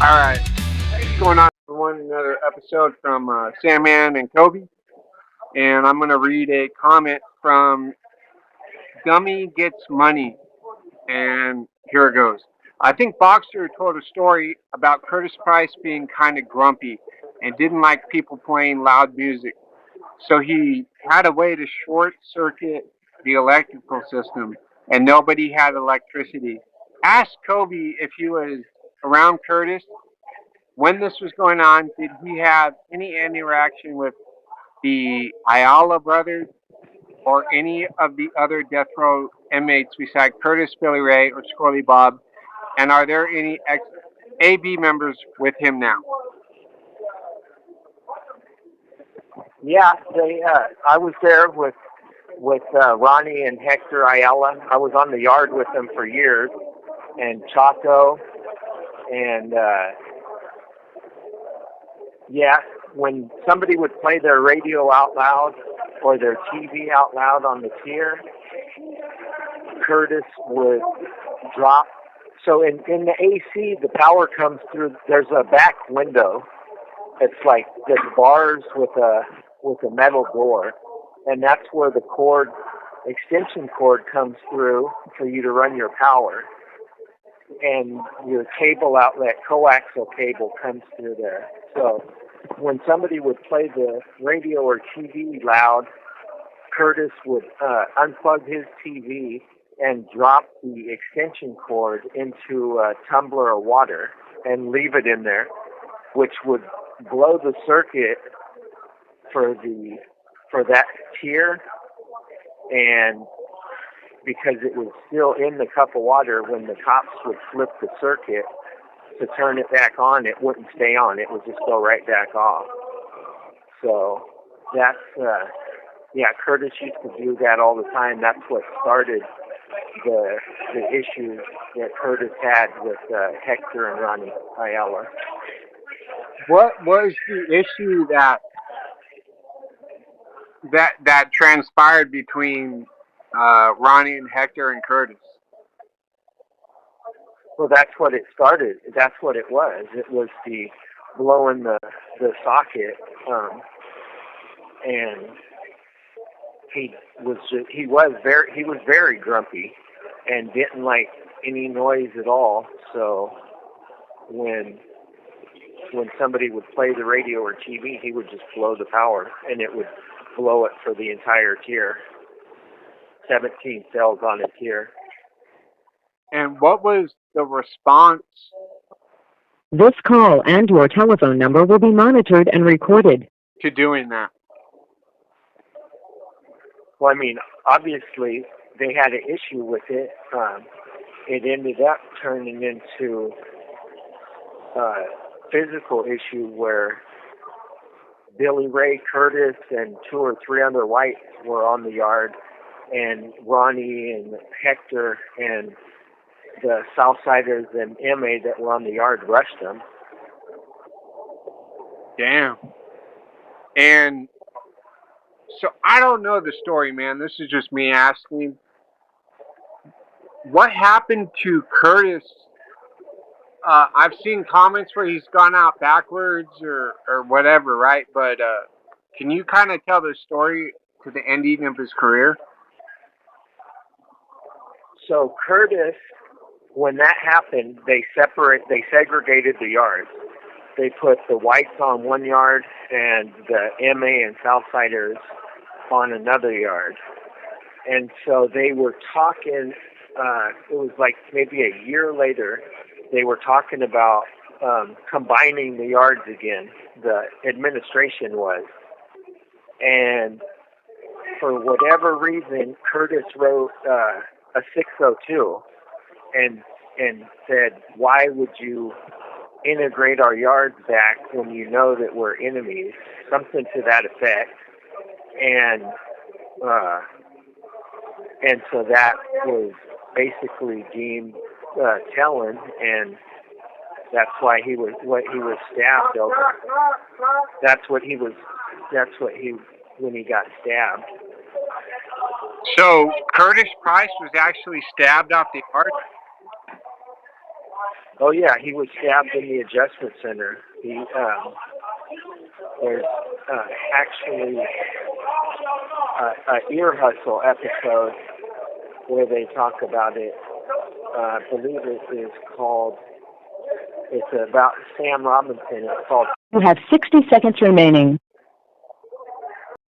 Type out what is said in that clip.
All right, what's going on, everyone? Another episode from Sandman and Kobe, and I'm going to read a comment from Dummy Gets Money, and here it goes. I think Boxer told a story about Curtis Price being kind of grumpy and didn't like people playing loud music, so he had a way to short circuit the electrical system, and nobody had electricity. Ask Kobe if he was around Curtis when this was going on. Did he have any interaction with the Ayala brothers or any of the other death row inmates besides Curtis, Billy Ray, or Squirrely Bob? And are there any ex-AB members with him now? Yeah, they. I was there with Ronnie and Hector Ayala. I was on the yard with them for years, and Chaco, and yeah, when somebody would play their radio out loud or their TV out loud on the tier, Curtis would drop. So in the AC, the power comes through. There's a back window. It's like there's bars with a metal door, and that's where the extension cord comes through for you to run your power, and your cable outlet, coaxial cable, comes through there. So when somebody would play the radio or TV loud, Curtis would unplug his TV and drop the extension cord into a tumbler of water and leave it in there, which would blow the circuit for that tier. And because it was still in the cup of water, when the cops would flip the circuit to turn it back on, it wouldn't stay on. It would just go right back off. So that's Curtis used to do that all the time. That's what started the issue that Curtis had with Hector and Ronnie Ayala. What was the issue that transpired between Ronnie and Hector and Curtis? Well, that's what it started. That's what it was. It was the blowing the socket, and he was very grumpy and didn't like any noise at all. So when somebody would play the radio or TV, he would just blow the power, and it would blow it for the entire tier. 17 cells on a tier. And what was the response? This call and your telephone number will be monitored and recorded. To doing that? Well, I mean, obviously, they had an issue with it. It ended up turning into a physical issue where Billy Ray, Curtis, and 2 or 3 other whites were on the yard, and Ronnie and Hector and the Southsiders and MA that were on the yard rushed them. Damn. And so I don't know the story, man. This is just me asking. What happened to Curtis? I've seen comments where he's gone out backwards or whatever, right? But can you kind of tell the story to the ending of his career? So Curtis, when that happened, they segregated the yards. They put the whites on one yard and the MA and Southsiders on another yard. And so they were talking, it was like maybe a year later, they were talking about combining the yards again. The administration was. And for whatever reason, Curtis wrote a 602 and said, why would you integrate our yards back when you know that we're enemies? Something to that effect. And so that was basically deemed telling, and that's why he was stabbed over. That's what he when he got stabbed. So Curtis Price was actually stabbed off the yard? Oh yeah, he was stabbed in the adjustment center. There's actually an ear hustle episode where they talk about it. I believe it is called. It's about Sam Robinson. It's called. You have 60 seconds remaining.